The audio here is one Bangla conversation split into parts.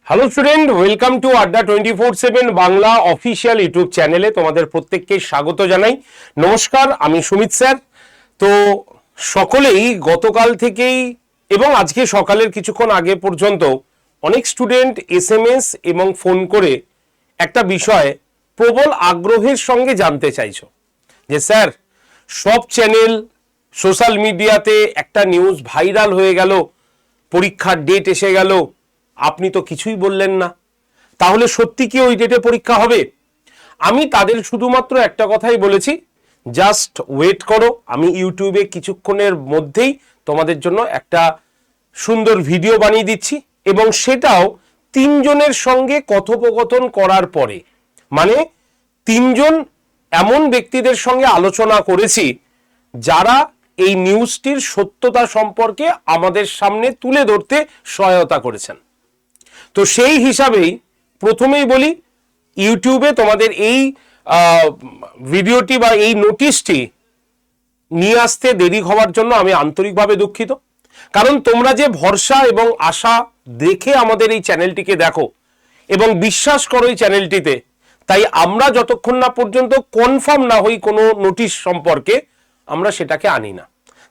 হ্যালো স্টুডেন্ট, ওয়েলকাম টু আড্ডা 24/7 বাংলা অফিসিয়াল ইউটিউব চ্যানেলে তোমাদের প্রত্যেককে স্বাগত জানাই। নমস্কার, আমি সুমিত স্যার। তো সকলেই গতকাল থেকেই এবং আজকে সকালের কিছুক্ষণ আগে পর্যন্ত অনেক স্টুডেন্ট এসএমএস এবং ফোন করে একটা বিষয় প্রবল আগ্রহের সঙ্গে জানতে চাইছো যে স্যার, সব চ্যানেল সোশ্যাল মিডিয়াতে একটা নিউজ ভাইরাল হয়ে গেল, পরীক্ষার ডেট এসে গেল, আপনি তো কিছুই বললেন না, তাহলে সত্যি কি ওই ডেটে পরীক্ষা হবে? আমি তাদের শুধুমাত্র একটা কথাই বলেছি, জাস্ট ওয়েট করো, আমি ইউটিউবে কিছুক্ষণের মধ্যেই তোমাদের জন্য একটা সুন্দর ভিডিও বানিয়ে দিচ্ছি এবং সেটাও তিনজনের সঙ্গে কথোপকথন করার পরে, মানে তিনজন এমন ব্যক্তিদের সঙ্গে আলোচনা করেছি যারা এই নিউজটির সত্যতা সম্পর্কে আমাদের সামনে তুলে ধরতে সহায়তা করেছেন। তো সেই হিসাবেই প্রথমেই বলি, ইউটিউবে তোমাদের এই ভিডিওটি বা এই নোটিশটি নিয়ে আসতে দেরি হওয়ার জন্য আমি আন্তরিকভাবে দুঃখিত। কারণ তোমরা যে ভরসা এবং আশা দেখে আমাদের এই চ্যানেলটিকে দেখো এবং বিশ্বাস করো এই চ্যানেলটিতে, তাই আমরা যতক্ষণ না পর্যন্ত কনফার্ম না হই কোনো নোটিশ সম্পর্কে, আমরা সেটাকে আনি না।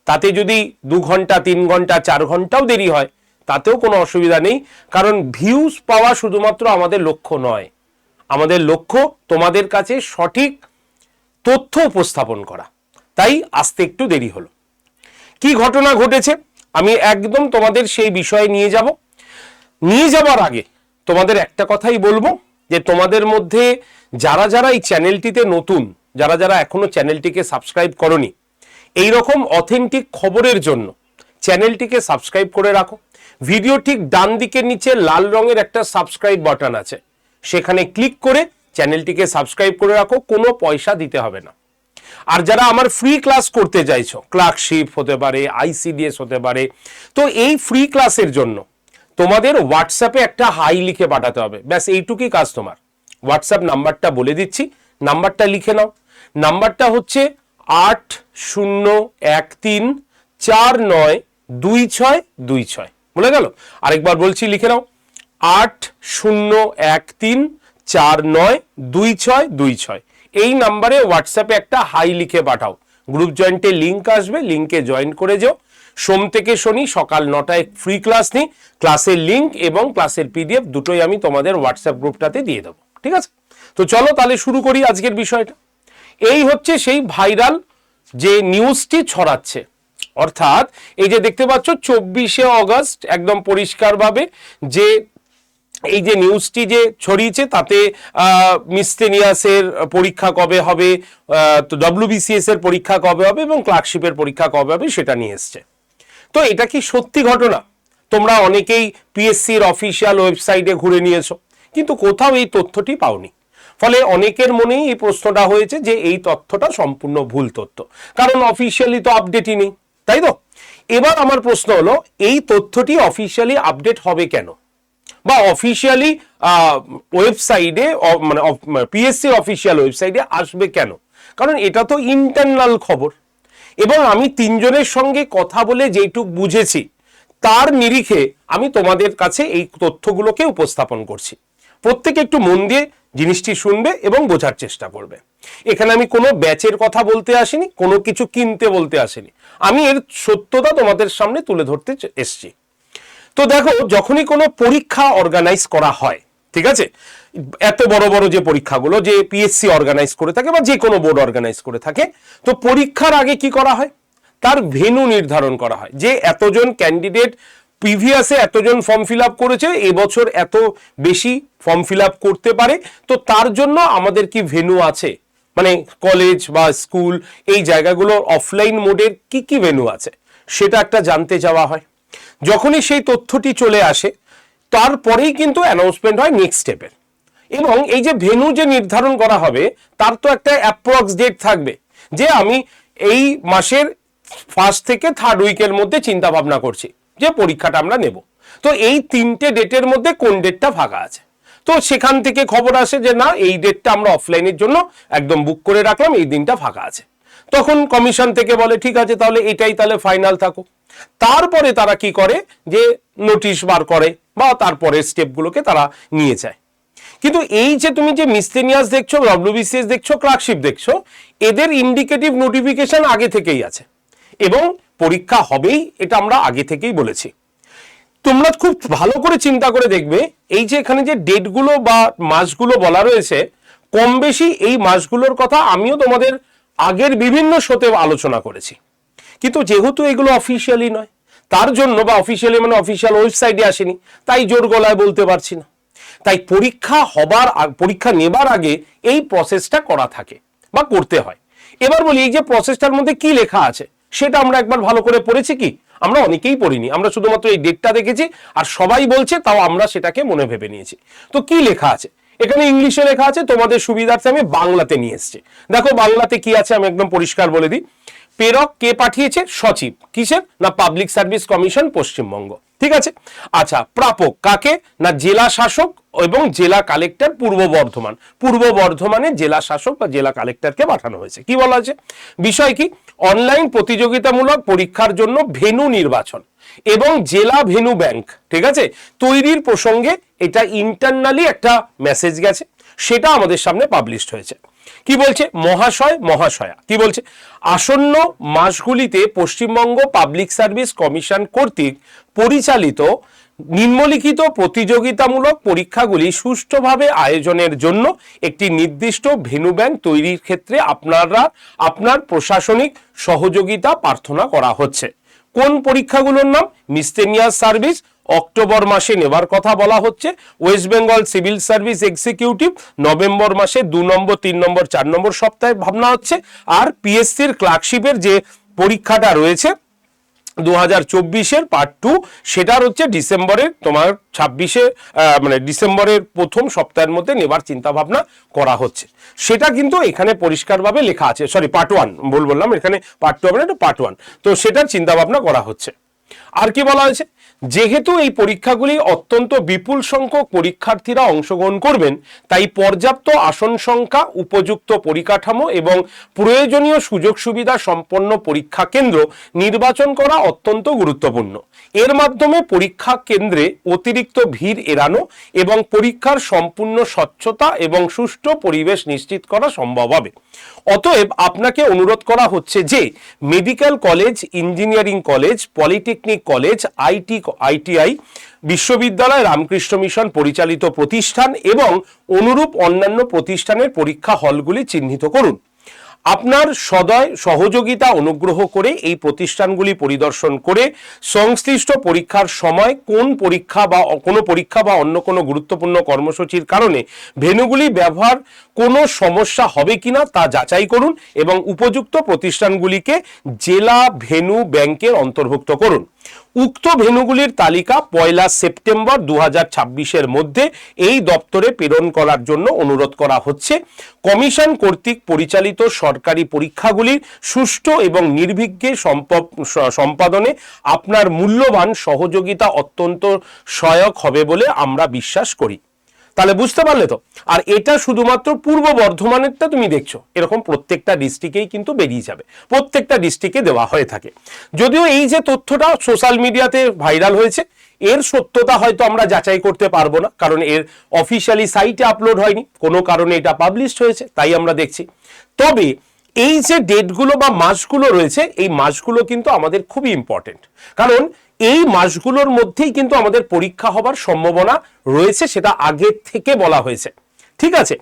তাতে যদি 2 ঘন্টা 3 ঘন্টা 4 ঘন্টাও দেরি হয়, তাতেও কোনো অসুবিধা নেই, কারণ ভিউজ পাওয়া শুধুমাত্র আমাদের লক্ষ্য নয়। আমাদের লক্ষ্য তোমাদের কাছে সঠিক তথ্য উপস্থাপন করা। তাই আসতে একটু দেরি হলো। কি ঘটনা ঘটেছে আমি একদম তোমাদের সেই বিষয়ে নিয়ে যাবার আগে তোমাদের একটা কথাই বলবো, যে তোমাদের মধ্যে যারা যারা এই চ্যানেলটিতে নতুন, যারা যারা এখনো চ্যানেলটিকে সাবস্ক্রাইব করনি, এই রকম অথেন্টিক খবরের জন্য চ্যানেলটিকে সাবস্ক্রাইব করে রাখো। ভিডিও ঠিক ডান দিকের নিচে লাল রঙের একটা সাবস্ক্রাইব বাটন আছে, সেখানে ক্লিক করে চ্যানেলটিকে সাবস্ক্রাইব করে রাখো, কোনো পয়সা দিতে হবে না। আর যারা আমার ফ্রি ক্লাস করতে চাইছো, ক্লার্কশিপ হতে পারে, আইসিডিএস হতে পারে, তো এই ফ্রি ক্লাসের জন্য তোমাদের হোয়াটসঅ্যাপে একটা হাই লিখে পাঠাতে হবে, ব্যাস এইটুকুই কাজ তোমার। হোয়াটসঅ্যাপ নাম্বারটা বলে দিচ্ছি, নাম্বারটা লিখে নাও। নাম্বারটা হচ্ছে 8013492626। বলে গেল? আরেকবার বলছি, লিখে নাও, 8013492626। এই নাম্বারে হোয়াটসঅ্যাপে একটা হাই লিখে পাঠাও। গ্রুপ জয়েন্টের লিঙ্ক আসবে, লিঙ্কে জয়েন করে যাও। সোম থেকে শনি সকাল 9টায় ফ্রি ক্লাস নিই। ক্লাসের লিঙ্ক এবং ক্লাসের পিডিএফ দুটোই আমি তোমাদের হোয়াটসঅ্যাপ গ্রুপটাতে দিয়ে দেবো, ঠিক আছে? তো চলো তাহলে শুরু করি আজকের বিষয়টা। এই হচ্ছে সেই ভাইরাল যে নিউজটি ছড়াচ্ছে, অর্থাৎ এই যে দেখতে পাচ্ছ 24শে অগস্ট একদম পরিষ্কারভাবে যে এই যে নিউজটি যে ছড়িয়েছে, তাতে মিসসেলিনিয়াসের পরীক্ষা কবে হবে, তো ডব্লিউবিসিএস এর পরীক্ষা কবে হবে এবং ক্লার্কশিপের পরীক্ষা কবে হবে সেটা নিয়ে এসছে। তো এটা কি সত্যি ঘটনা? তোমরা অনেকেই পিএসসির অফিসিয়াল ওয়েবসাইটে ঘুরে নিয়েছো, কিন্তু কোথাও এই তথ্যটি পাওনি। ফলে অনেকের মনেই এই প্রশ্নটা হয়েছে যে এই তথ্যটা সম্পূর্ণ ভুল তথ্য, কারণ অফিসিয়ালি তো আপডেটই নেই, তাই তো? এবার আমার প্রশ্ন হলো, এই তথ্যটি অফিসিয়ালি আপডেট হবে কেন, বা অফিসিয়ালি ওয়েবসাইটে মানে পিএসসি অফিসিয়াল ওয়েবসাইটে আসবে কেন? কারণ এটা তো ইন্টারনাল খবর, এবং আমি তিনজনের সঙ্গে কথা বলে যেটুক বুঝেছি তার নিরিখে আমি তোমাদের কাছে এই তথ্যগুলোকে উপস্থাপন করছি। প্রত্যেকে একটু মন দিয়ে জিনিসটি শুনবে এবং বোঝার চেষ্টা করবে। এখানে আমি কোনো ব্যাচের কথা বলতে আসিনি, কোনো কিছু কিনতে বলতে আসিনি, আমি এর সত্যতা তোমাদের সামনে তুলে ধরতে এসছি। তো দেখো, যখনই কোনো পরীক্ষা অর্গানাইজ করা হয়, ঠিক আছে, এত বড় বড় যে পরীক্ষাগুলো যে পিএসসি অর্গানাইজ করে থাকে বা যে কোনো বোর্ড অর্গানাইজ করে থাকে, তো পরীক্ষার আগে কি করা হয়, তার ভেন্যু নির্ধারণ করা হয়, যে এতজন ক্যান্ডিডেট প্রিভিয়াসে এতজন ফর্ম ফিল আপ করেছে, এবছর এত বেশি ফর্ম ফিল আপ করতে পারে, তো তার জন্য আমাদের কি ভেন্যু আছে, মানে কলেজ বা স্কুল এই জায়গাগুলোর অফলাইন মোডের কি কি ভেন্যু আছে সেটা একটা জানতে চাওয়া হয়। যখনই সেই তথ্যটি চলে আসে, তারপরেই কিন্তু অ্যানাউন্সমেন্ট হয় নেক্সট স্টেপের। এবং এই যে ভেন্যু যে নির্ধারণ করা হবে, তার তো একটা অ্যাপ্রক্স ডেট থাকবে, যে আমি এই মাসের 1st থেকে 3rd উইকের মধ্যে চিন্তা ভাবনা করছি যে পরীক্ষাটা আমরা নেব। তো এই 3টে ডেটের মধ্যে কোন ডেটটা ফাঁকা আছে, তো সেখান থেকে খবর আসে যে না, এই ডেটটা আমরা অফলাইনের জন্য একদম বুক করে রাখলাম, এই দিনটা ফাঁকা আছে। তখন কমিশন থেকে বলে ঠিক আছে, তাহলে এটাই তাহলে ফাইনাল থাকুক। তারপরে তারা কি করে, যে নোটিশ বার করে বা তারপরের স্টেপগুলোকে তারা নিয়ে যায়। কিন্তু এই যে তুমি যে মিসলেনিয়াস দেখছো, ডব্লিউবিসিএস দেখছো, ক্লার্কশিপ দেখছো, এদের ইন্ডিকেটিভ নোটিফিকেশন আগে থেকেই আছে এবং পরীক্ষা হবেই, এটা আমরা আগে থেকেই বলেছি। তোমরা খুব ভালো করে চিন্তা করে দেখবে, এই যে এখানে যে ডেটগুলো বা মাসগুলো বলা রয়েছে, কম বেশি এই মাসগুলোর কথা আমিও তোমাদের আগের বিভিন্ন শোতে আলোচনা করেছি। কিন্তু যেহেতু এগুলো অফিসিয়ালি নয়, তার জন্য, বা অফিসিয়ালি মানে অফিসিয়াল ওয়েবসাইটে আসেনি, তাই জোর গলায় বলতে পারছি না। তাই পরীক্ষা নেবার আগে এই প্রসেসটা করা থাকে বা করতে হয়। এবার বলি, এই যে প্রসেসটার মধ্যে কি লেখা আছে সেটা আমরা একবার ভালো করে পড়েছি কি? আমরা অনেকেই পড়িনি, আমরা শুধুমাত্র এই ডেটটা দেখেছি আর সবাই বলছে, তাও আমরা সেটাকে মনে ভেবে নিয়েছি। তো কি লেখা আছে এখানে? ইংলিশে লেখা আছে, তোমাদের সুবিধার্থে আমি বাংলাতে নিয়ে এসেছি। দেখো বাংলাতে কি আছে আমি একদম পরিষ্কার বলে দিই। প্রেরক কে পাঠিয়েছে? সচিব। কিসের? না পাবলিক সার্ভিস কমিশন পশ্চিমবঙ্গ। ঠিক আছে। আচ্ছা, প্রাপক কাকে? না জেলা শাসক এবং জেলা কালেক্টর পূর্ব বর্ধমান। পূর্ব বর্ধমানে জেলা শাসক বা জেলা কালেক্টরকে পাঠানো হয়েছে। কি বলা আছে? বিষয় কি? অনলাইন প্রতিযোগিতামূলক পরীক্ষার জন্য ভেন্যু নির্বাচন এবং জেলা ভেন্যু ব্যাংক, ঠিক আছে, তৈরির প্রসঙ্গে এটা ইন্টারনালি একটা মেসেজ গেছে, সেটা আমাদের সামনে পাবলিশড হয়েছে। কি বলছে? মহাশয় মহাশয়া কি বলছে? আসন্ন মাসগুলিতে পশ্চিমবঙ্গ পাবলিক সার্ভিস কমিশন কর্তৃক পরিচালিত নিম্নলিখিত প্রতিযোগিতামূলক পরীক্ষাগুলি সুষ্ঠুভাবে আয়োজনের জন্য একটি নির্দিষ্ট ভেন্যু ব্যাংক তৈরির ক্ষেত্রে আপনার প্রশাসনিক সহযোগিতা প্রার্থনা করা হচ্ছে। কোন পরীক্ষাগুলোর নাম? মিসলেনিয়াস সার্ভিস অক্টোবর মাসে নেবার কথা বলা হচ্ছে, West Bengal civil service executive November মাসে 2 নম্বর 3 নম্বর 4 নম্বর সপ্তাহে ভাবনা হচ্ছে, আর পিএসসির ক্লার্কশিপের যে পরীক্ষাটা রয়েছে 2024-এর পার্ট 2, সেটার হচ্ছে ডিসেম্বরের তোমার 26-এ মানে ডিসেম্বরের প্রথম সপ্তাহের মধ্যে নেবার চিন্তা ভাবনা করা হচ্ছে। সেটা কিন্তু এখানে পরিষ্কারভাবে লেখা আছে। সরি, পার্ট 1 বললাম, এখানে পার্ট 2 হবে না, এটা পার্ট 1। তো সেটার চিন্তা ভাবনা করা হচ্ছে। আর কি বলা হয়েছে? যেহেতু এই পরীক্ষাগুলি অত্যন্ত বিপুল সংখ্যক পরীক্ষার্থীরা অংশগ্রহণ করবেন, তাই পর্যাপ্ত আসন সংখ্যা, উপযুক্ত পরিকাঠামো এবং প্রয়োজনীয় সুযোগ সুবিধা সম্পন্ন পরীক্ষা কেন্দ্র নির্বাচন করা অত্যন্ত গুরুত্বপূর্ণ। এর মাধ্যমে পরীক্ষা কেন্দ্রে অতিরিক্ত ভিড় এড়ানো এবং পরীক্ষার সম্পূর্ণ স্বচ্ছতা এবং সুষ্ঠু পরিবেশ নিশ্চিত করা সম্ভব হবে। অতএব আপনাকে অনুরোধ করা হচ্ছে যে medical college, engineering college, polytechnic college, ITI, বিশ্ববিদ্যালয়, রামকৃষ্ণ মিশন পরিচালিত প্রতিষ্ঠান এবং অনুরূপ অন্যান্য প্রতিষ্ঠানের পরীক্ষা হলগুলি চিহ্নিত করুন। আপনার সদয় সহযোগিতা অনুগ্রহ করে এই প্রতিষ্ঠানগুলি পরিদর্শন করে সংশ্লিষ্ট পরীক্ষার সময় কোনো পরীক্ষা বা অন্য কোনো গুরুত্বপূর্ণ কর্মসূচির কারণে ভেন্যুগুলি ব্যবহার কোনো সমস্যা হবে কিনা তা যাচাই করুন এবং উপযুক্ত প্রতিষ্ঠানগুলিকে জেলা ভেন্যু ব্যাংকের অন্তর্ভুক্ত করুন। উক্ত ভেন্যুগুলির তালিকা 1 সেপ্টেম্বর 2026-এর মধ্যে এই দপ্তরে প্রেরণ করার জন্য অনুরোধ করা হচ্ছে। কমিশন কর্তৃক পরিচালিত সরকারি পরীক্ষাগুলির সুষ্ঠু এবং নির্বিঘ্নে সম্পাদনে আপনার মূল্যবান সহযোগিতা অত্যন্ত সহায়ক হবে বলে আমরা বিশ্বাস করি। তাহলে বুঝতে পারলে তো? আর এটা শুধুমাত্র পূর্ব বর্ধমানেরটা তুমি দেখছো, এরকম প্রত্যেকটা ডিস্ট্রিক্টেই কিন্তু বেরিয়ে যাবে, প্রত্যেকটা ডিস্ট্রিক্টে দেওয়া হয়ে থাকে। যদিও এই যে তথ্যটা সোশ্যাল মিডিয়াতে ভাইরাল হয়েছে, এর সত্যতা হয়তো আমরা যাচাই করতে পারবো না, কারণ এর অফিসিয়ালি সাইটে আপলোড হয়নি, কোনো কারণে এটা পাবলিশড হয়েছে, তাই আমরা দেখছি। তবে এই যে ডেটগুলো বা মাসগুলো রয়েছে, এই মাসগুলো কিন্তু আমাদের খুবই ইম্পর্টেন্ট, কারণ এই মাসগুলোর মধ্যেই কিন্তু আমাদের পরীক্ষা হবার সম্ভাবনা রয়েছে, সেটা আগে থেকে বলা হয়েছে। ঠিক আছে,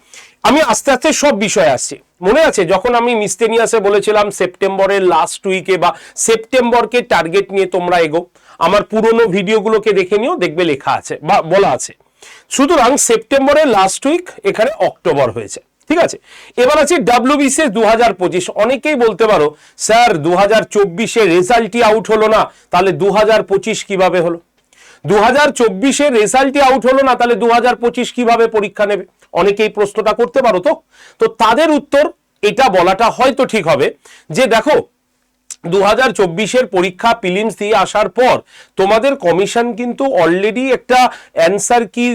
আমি আস্তে আস্তে সব বিষয়ে আসছি। মনে আছে যখন আমি মিসলেনিয়াসে বলেছিলাম সেপ্টেম্বরের লাস্ট উইকে বা সেপ্টেম্বরকে টার্গেট নিয়ে তোমরা এগো, আমার পুরনো ভিডিওগুলোকে দেখে নিও, দেখবে লেখা আছে বা বলা আছে। সুতরাং সেপ্টেম্বরের লাস্ট উইক, এখানে অক্টোবর হয়েছে। ঠিক আছে, এবার আছে ডব্লিউবিসিএস 2025। অনেকেই বলতে পারো স্যার 2024-এর রেজাল্টই আউট হলো না, তাহলে 2025 কিভাবে হলো? 2024-এর রেজাল্টই আউট হলো না, তাহলে 2025 কিভাবে পরীক্ষা নেবে? অনেকেই প্রশ্নটা করতে পারো। তো তাদের উত্তর এটা বলাটা হয়তো ঠিক হবে যে দেখো, 2024-এর পরীক্ষা প্রিলিমস দিয়ে আসার পর তোমাদের কমিশন কিন্তু অলরেডি একটা অ্যান্সার কি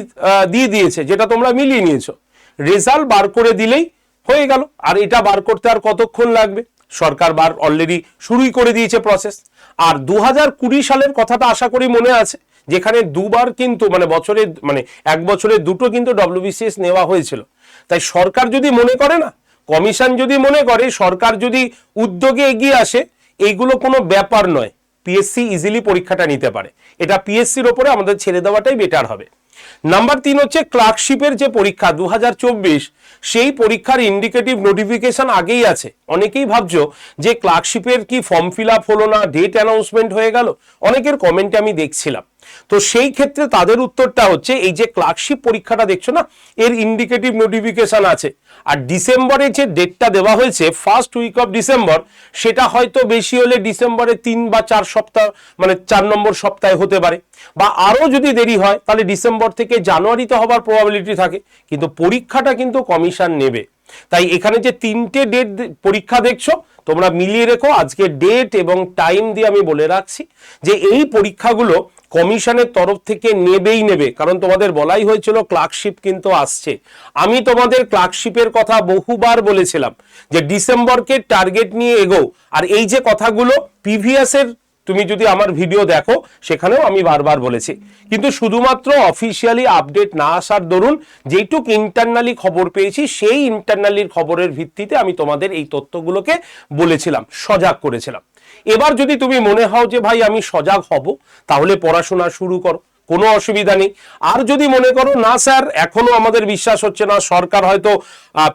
দিয়ে দিয়েছে, যেটা তোমরা মিলিয়ে নিয়েছো। রেজাল্ট বার করে দিলেই হয়ে গেল। আর এটা বার করতে আর কতক্ষণ লাগবে? সরকার অলরেডি শুরুই করে দিয়েছে প্রসেস। আর 2020 সালের কথাটা আশা করি মনে আছে, যেখানে দুবার কিন্তু মানে বছরে মানে এক বছরে দুটো কিন্তু ডব্লিউবিসিএস নেওয়া হয়েছিল। তাই সরকার যদি মনে করে না, কমিশন যদি মনে করে, সরকার যদি উদ্যোগে এগিয়ে আসে, এইগুলো কোনো ব্যাপার নয়, পিএসসি ইজিলি পরীক্ষাটা নিতে পারে। এটা পিএসসির ওপরে আমাদের ছেড়ে দেওয়াটাই বেটার হবে। নাম্বার 3 হচ্ছে ক্লার্কশিপের যে পরীক্ষা 2024, সেই পরীক্ষার ইন্ডিকেটিভ নোটিফিকেশন আগেই আছে। অনেকেই ভাবছো যে ক্লার্কশিপের কি ফর্ম ফিল আপ হলো না, ডেট অ্যানাউন্সমেন্ট হয়ে গেল, অনেকের কমেন্টে আমি দেখছিলাম। তো সেই ক্ষেত্রে তাদের উত্তরটা হচ্ছে, এই যে ক্লার্কশিপ পরীক্ষাটা দেখছো না, এর ইন্ডিকেটিভ নোটিফিকেশন আছে। আর ডিসেম্বরে যে ডেটটা দেওয়া হয়েছে ফার্স্ট উইক অফ ডিসেম্বর, সেটা হয়তো বেশি হলে ডিসেম্বরে 3 বা 4 সপ্তাহ মানে 4 নম্বর সপ্তাহে হতে পারে, বা আরো যদি দেরি হয় তাহলে ডিসেম্বর থেকে জানুয়ারিতে হবার প্রবাবিলিটি থাকে। কিন্তু পরীক্ষাটা কিন্তু কমিশন নেবে। তাই এখানে যে 3টে ডেট পরীক্ষা দেখছো, তোমরা মিলিয়ে রেখো। আজকে ডেট এবং টাইম দিয়ে আমি বলে রাখছি যে এই পরীক্ষাগুলো কমিশনের তরফ থেকে নেবে, কারণ তোমাদের বলাই হয়েছিল ক্লার্কশিপ কিন্তু আসছে। আমি তোমাদের ক্লার্কশিপের কথা বহুবার বলেছিলাম যে ডিসেম্বরকে টার্গেট নিয়ে এগো। আর এই যে কথাগুলো প্রিভিয়াসের, তুমি যদি আমার ভিডিও দেখো সেখানেও আমি বারবার বলেছি, কিন্তু শুধুমাত্র অফিসিয়ালি আপডেট না আসার দরুন যেইটুক ইন্টারনালি খবর পেয়েছি, সেই ইন্টারনালির খবরের ভিত্তিতে আমি তোমাদের এই তথ্যগুলোকে বলেছিলাম, সজাগ করেছিলাম। এবার যদি তুমি মনে হও যে ভাই আমি সজাগ হব, তাহলে পড়াশোনা শুরু করো, কোনো অসুবিধা নেই। আর যদি মনে করো না স্যার এখনো আমাদের বিশ্বাস হচ্ছে না, সরকার হয়তো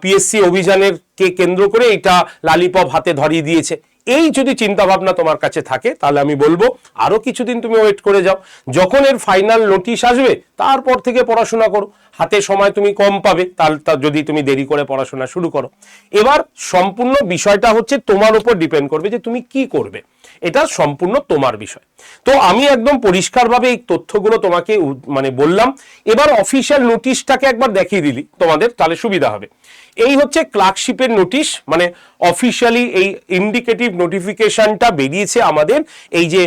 পিএসসি অভিযানের কে কেন্দ্র করে এটা লালিপপ হাতে ধরিয়ে দিয়েছে, এই যদি চিন্তা ভাবনা তোমার কাছে থাকে, তাহলে আমি বলবো আরো কিছুদিন তুমি ওয়েট করে যাও। যখন এর ফাইনাল নোটিশ আসবে তারপর থেকে পড়াশোনা করো, হাতে সময় তুমি কম পাবে, তাহলে যদি তুমি দেরি করে পড়াশোনা শুরু করো। এবার সম্পূর্ণ বিষয়টা হচ্ছে তোমার উপর ডিপেন্ড করবে যে তুমি কি করবে, এটা সম্পূর্ণ তোমার বিষয়। তো আমি একদম পরিষ্কারভাবে এই তথ্যগুলো তোমাকে মানে বললাম। এবার অফিসিয়াল নোটিশটাকে একবার দেখিয়ে দিলি তোমাদের, তাহলে সুবিধা হবে। এই হচ্ছে ক্লার্কশিপের নোটিশ, মানে অফিসিয়ালি এই ইন্ডিকেটিভ নোটিফিকেশনটা বেরিয়েছে আমাদের এই যে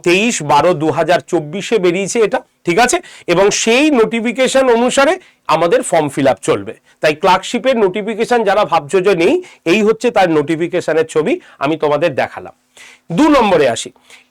23/12/2024 বেরিয়েছে এটা, ঠিক আছে। এবং সেই নোটিফিকেশন অনুসারে আমাদের ফর্ম ফিল আপ চলবে। তাই ক্লার্কশিপের নোটিফিকেশন যারা ভাবছো যে নেই, এই হচ্ছে তার নোটিফিকেশনের ছবি, আমি তোমাদের দেখালাম। 2 নম্বরে আসি।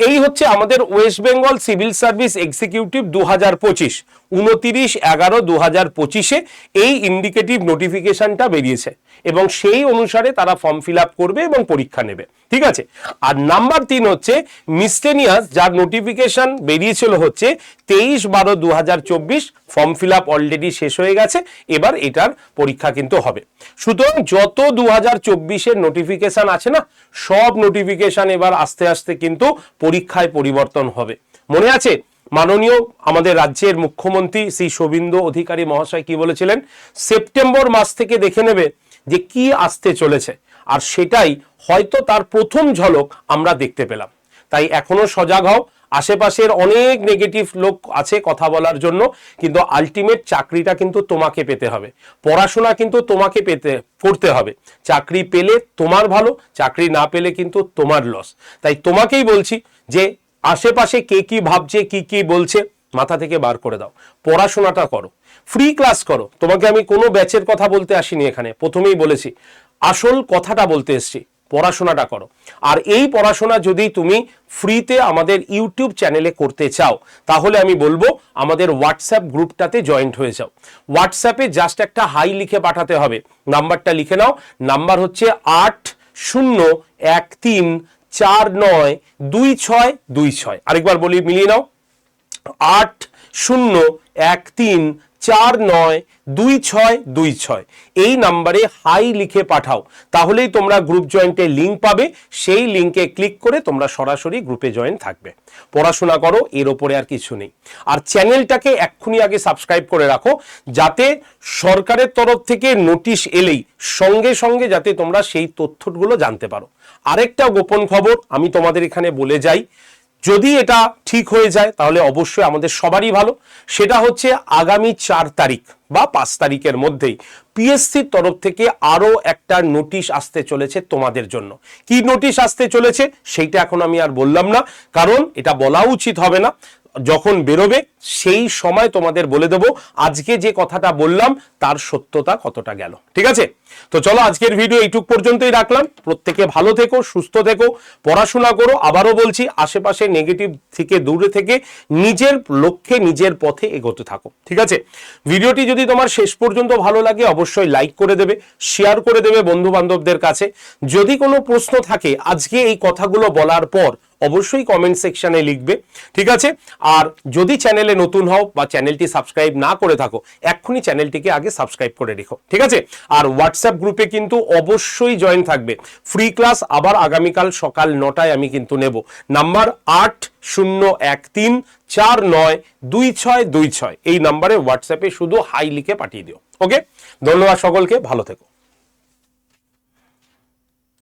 এই হচ্ছে আমাদের West Bengal civil service executive 2025, 29/11/2025 এই ইন্ডিকেটিভ নোটিফিকেশনটা বেরিয়েছে এবং সেই অনুসারে তারা ফর্ম ফিল আপ করবে এবং পরীক্ষা নেবে, ঠিক আছে। আর নাম্বার 3 হচ্ছে মিসটেনিয়াস, যার নোটিফিকেশন বেরিয়েছিল হচ্ছে 23/12/2024, ফর্ম ফিল আপ অলরেডি শেষ হয়ে গেছে, এবার এটার পরীক্ষা কিন্তু হবে। সুতরাং যত 2024-এর নোটিফিকেশন আছে না, সব নোটিফিকেশন এবার আস্তে আস্তে কিন্তু পরীক্ষায় পরিবর্তন হবে। মনে আছে মাননীয় আমাদের রাজ্যের মুখ্যমন্ত্রী শ্রী শুভেন্দু অধিকারী মহাশয় কি বলেছিলেন? সেপ্টেম্বর মাস থেকে দেখে নেবে যে কি আসতে চলেছে, আর সেটাই হয়তো তার প্রথম ঝলক আমরা দেখতে পেলাম। তাই এখনো সজাগ হও। আশেপাশের অনেক নেগেটিভ লোক আছে কথা বলার জন্য, কিন্তু আলটিমেট চাকরিটা কিন্তু তোমাকে পেতে হবে, পড়াশোনা কিন্তু তোমাকে করতে হবে। চাকরি পেলে তোমার ভালো, চাকরি না পেলে কিন্তু তোমার লস। তাই তোমাকেই বলছি যে আশেপাশে কে কি ভাবছে, কি কি বলছে, মাথা থেকে বার করে দাও, পড়াশোনাটা করো, ফ্রি ক্লাস করো। তোমাকে আমি কোনো ব্যাচের কথা বলতে আসিনি, এখানে প্রথমেই বলেছি আসল কথাটা বলতে এসেছি, পড়াশোনাটা করো। আর এই পড়াশোনা যদি তুমি ফ্রিতে আমাদের ইউটিউব চ্যানেলে করতে চাও, তাহলে আমি বলবো আমাদের হোয়াটসঅ্যাপ গ্রুপটাতে জয়েন্ট হয়ে যাও। হোয়াটসঅ্যাপে জাস্ট একটা হাই লিখে পাঠাতে হবে, নাম্বারটা লিখে নাও। নাম্বার হচ্ছে 8013492626। আরেকবার বলি, মিলিয়ে নাও, 8013492626। এই নাম্বারে হাই লিখে পাঠাও, তাহলেই তোমরা গ্রুপ জয়েন্টের লিঙ্ক পাবে। সেই লিঙ্কে ক্লিক করে তোমরা সরাসরি গ্রুপে জয়েন থাকবে। পড়াশোনা করো, এর ওপরে আর কিছু নেই। আর চ্যানেলটাকে এক্ষুনি আগে সাবস্ক্রাইব করে রাখো, যাতে সরকারের তরফ থেকে নোটিশ এলেই সঙ্গে সঙ্গে যাতে তোমরা সেই তথ্যগুলো জানতে পারো। আরেকটা গোপন খবর আমি তোমাদের এখানে বলে যাই, যদি এটা ঠিক হয়ে যায় তাহলে অবশ্যই আমাদের সবারই ভালো। সেটা হচ্ছে আগামী 4 তারিখ বা 5 তারিখের মধ্যেই পিএসসির তরফ থেকে আরো একটা নোটিশ আসতে চলেছে তোমাদের জন্য। কি নোটিশ আসতে চলেছে সেইটা এখন আমি আর বললাম না, কারণ এটা বলা উচিত হবে না। যখন বেরোবে সেই সময় তোমাদের বলে দেবো আজকে যে কথাটা বললাম তার সত্যতা কতটা গেল। ঠিক আছে, তো চলো আজকের ভিডিও এইটুক পর্যন্তই রাখলাম। প্রত্যেকে ভালো থেকো, সুস্থ থেকো, পড়াশোনা করো। আবারও বলছি, আশেপাশে নেগেটিভ থেকে দূরে থেকে নিজের লক্ষ্যে নিজের পথে এগোতে থাকো। ঠিক আছে, ভিডিওটি যদি তোমার শেষ পর্যন্ত ভালো লাগে অবশ্যই লাইক করে দেবে, শেয়ার করে দেবে বন্ধু বান্ধবদের কাছে। যদি কোনো প্রশ্ন থাকে আজকে এই কথাগুলো বলার পর অবশ্যই কমেন্ট সেকশনে লিখবে। ঠিক আছে, আর যদি চ্যানেলে নতুন হও বা চ্যানেলটি সাবস্ক্রাইব না করে থাকো এক্ষুনি চ্যানেলটিকে আগে সাবস্ক্রাইব করে রেখো। ঠিক আছে, আর হোয়াটসঅ্যাপ গ্রুপে কিন্তু অবশ্যই জয়েন থাকবে। ফ্রি ক্লাস আবার আগামীকাল সকাল 9টায় আমি কিন্তু নেব। নাম্বার 8013492626 এই নাম্বারে হোয়াটসঅ্যাপে শুধু হাই লিখে পাঠিয়ে দিও। ওকে, ধন্যবাদ সকলকে, ভালো থেকো।